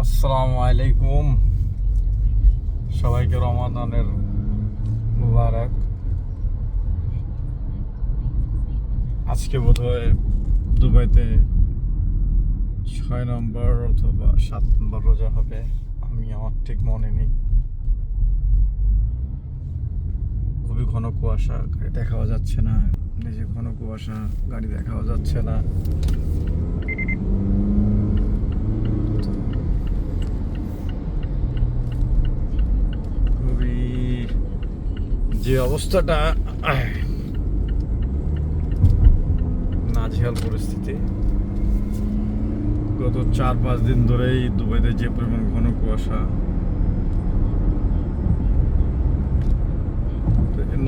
আসসালামু আলাইকুম, সবাইকে রমাদানের মুবারক। আজকে বোধহয় দুবাইতে 6 নম্বর অথবা 7 নম্বর রোজা হবে, আমার ঠিক মনে নেই। খুবই ঘন কুয়াশা, গাড়ি দেখাও যাচ্ছে না। এই যে ঘন কুয়াশা, গাড়ি দেখাও যাচ্ছে না। খুবই যে অবস্থাটা, নাজেহাল পরিস্থিতি। গত 4-5 দিন ধরেই দুবাইতে যে পরিমাণ ঘন কুয়াশা,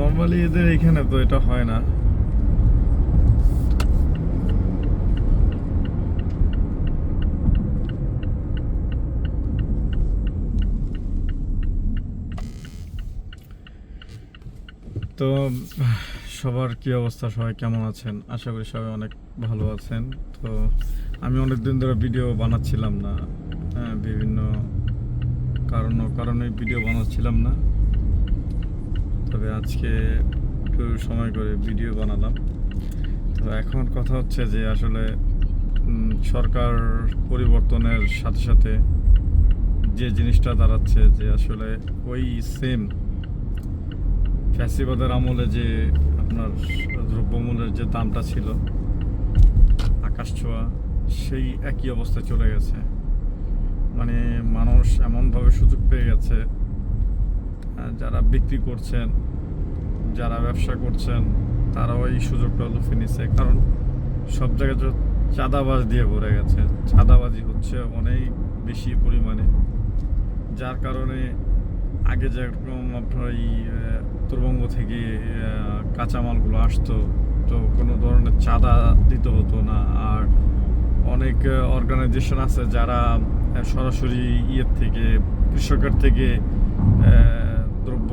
নর্মালি এদের এখানে তো এটা হয় না। তো সবার কি অবস্থা, সবাই কেমন আছেন? আশা করি সবাই অনেক ভালো আছেন। তো আমি অনেক দিন ধরে ভিডিও বানাচ্ছিলাম না, বিভিন্ন কারণে ভিডিও বানাচ্ছিলাম না। তবে আজকে একটু সময় করে ভিডিও বানালাম। তো এখন কথা হচ্ছে যে আসলে সরকার পরিবর্তনের সাথে সাথে যে জিনিসটা দাঁড়াচ্ছে যে আসলে ওই সেম ফ্যাসিবাদের আমলে যে আপনার দ্রব্যমূল্যের যে দামটা ছিল আকাশ ছোঁয়া, সেই একই অবস্থায় চলে গেছে। মানে মানুষ এমনভাবে সুযোগ পেয়ে গেছে, যারা বিক্রি করছেন, যারা ব্যবসা করছেন, তারাও এই সুযোগটা লুফে নিচ্ছে। কারণ সব জায়গায় চাঁদাবাজ দিয়ে ভরে গেছে, চাঁদাবাজি হচ্ছে অনেক বেশি পরিমাণে, যার কারণে আগে যেরকম আপনার এই উত্তরবঙ্গ থেকে কাঁচামালগুলো আসতো, তো কোনো ধরনের চাঁদা দিতে হতো না। আর অনেক অর্গানাইজেশন আছে যারা সরাসরি ইয়ের থেকে, কৃষকের থেকে দ্রব্য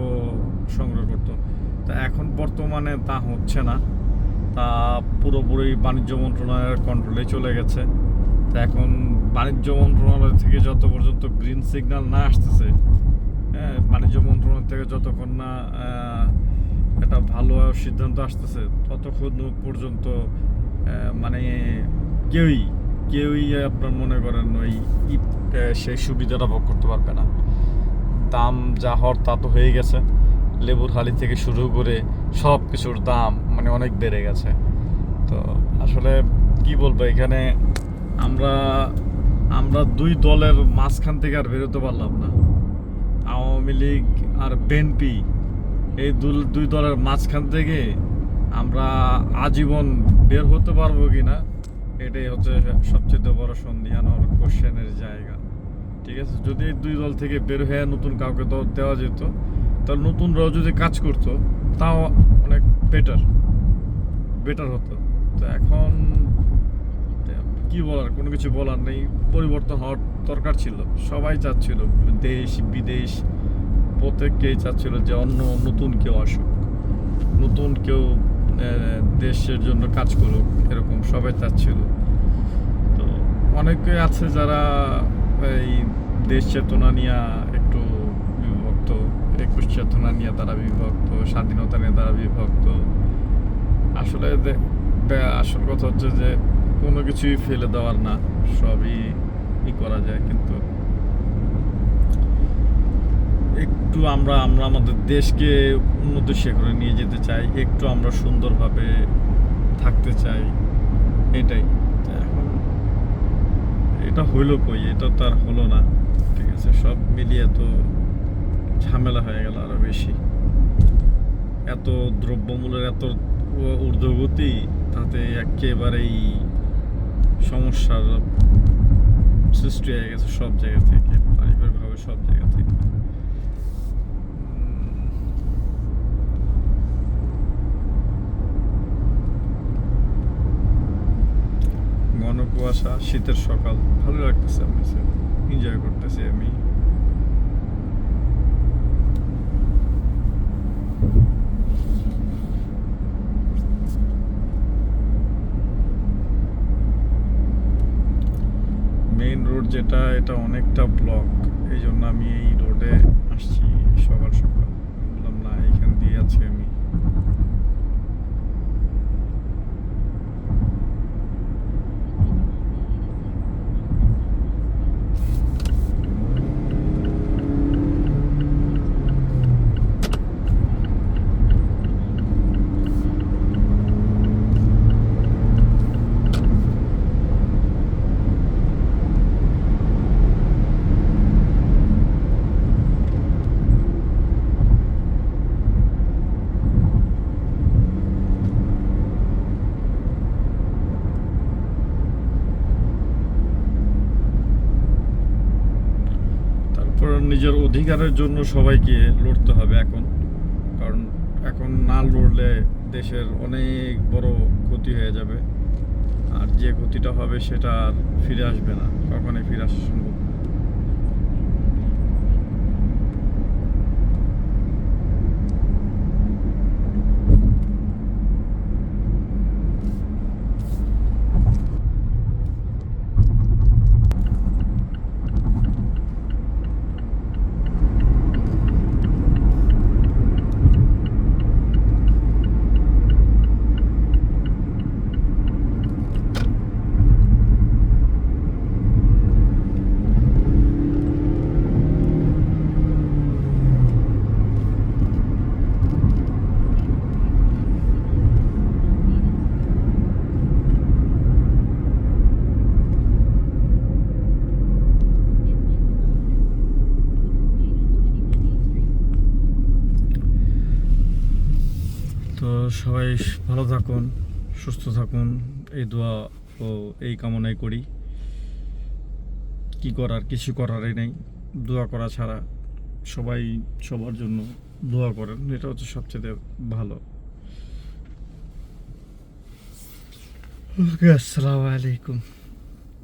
সংগ্রহ করতো। তা এখন বর্তমানে তা হচ্ছে না, তা পুরোপুরি বাণিজ্য মন্ত্রণালয়ের কন্ট্রোলে চলে গেছে। তা এখন বাণিজ্য মন্ত্রণালয় থেকে যত পর্যন্ত গ্রিন সিগন্যাল না আসতেছে, বাণিজ্য মন্ত্রণালয় থেকে যতক্ষণ না একটা ভালো সিদ্ধান্ত আসতেছে, ততক্ষণ পর্যন্ত মানে কেউই আপনার মনে করেন ওই সেই সুবিধাটা ভোগ করতে পারবে না। দাম যা হওয়ার তা তো হয়ে গেছে, লেবুর হালি থেকে শুরু করে সব কিছুর দাম মানে অনেক বেড়ে গেছে। তো আসলে কি বলবো, এখানে আমরা দুই দলের মাঝখান থেকে আর বেরোতে পারলাম না। আওয়ামী লীগ আর বিএনপি, এই দুই দলের মাঝখান থেকে আমরা আজীবন বের হতে পারবো কিনা, এটাই হচ্ছে সবচেয়ে বড় সন্দিহান আর কোশ্চেনের জায়গা। ঠিক আছে, যদি এই দুই দল থেকে বের হয়ে নতুন কাউকে দেওয়া যেত, তাহলে নতুনরাও যদি কাজ করতো, তাও অনেক বেটার হতো। তো এখন কি বলার, কোনো কিছু বলার নেই। পরিবর্তন হওয়ার দরকার ছিল, সবাই চাচ্ছিল, দেশ বিদেশ প্রত্যেককেই চাচ্ছিল যে নতুন কেউ আসুক, নতুন কেউ দেশের জন্য কাজ করুক, এরকম সবাই চাচ্ছিল। তো অনেকে আছে যারা এই দেশ চেতনা নিয়ে একটু বিভক্ত, 21 চেতনা নিয়ে তারা বিভক্ত, স্বাধীনতা নিয়ে তারা বিভক্ত। আসলে আসল কথা হচ্ছে যে কোনো কিছুই ফেলে দেওয়ার না, সবই করা যায়। কিন্তু একটু আমরা আমাদের দেশকে উন্নত শিখরে নিয়ে যেতে চাই, একটু আমরা সুন্দরভাবে থাকতে চাই, এটাই। এখন এটা হইলো কই, এটা তো আর হলো না। ঠিক আছে, সব মিলিয়ে তো ঝামেলা হয়ে গেল আরো বেশি। এত দ্রব্যমূল্যের এত ঊর্ধ্বগতি, তাতে একেবারেই সমস্যার সৃষ্টি হয়ে গেছে সব জায়গা থেকে, পারিবারিকভাবে সব জায়গা থেকে। ঘন কুয়াশা, শীতের সকাল, ভালো লাগতেছে, আমি এনজয় করতেছি। আমি মেইন রোড যেটা এটা অনেকটা ব্লক, এই জন্য আমি এই রোডে আসছি সকাল সকাল। বললাম না, এইখান দিয়ে আছি আমি। তারপর নিজের অধিকারের জন্য সবাইকে লড়তে হবে এখন, কারণ এখন না লড়লে দেশের অনেক বড় ক্ষতি হয়ে যাবে। আর যে ক্ষতিটা হবে সেটা আর ফিরে আসবে না, কখনোই ফিরে আসা সম্ভব না। তো সবাই ভালো থাকুন, সুস্থ থাকুন, এই দোয়া ও এই কামনাই করি। কি করার, কিছু করারই নেই, দোয়া করা ছাড়া। সবাই সবার জন্য দোয়া করেন, এটা হচ্ছে সবচেয়ে ভালো। ওকে, আসসালামু আলাইকুম।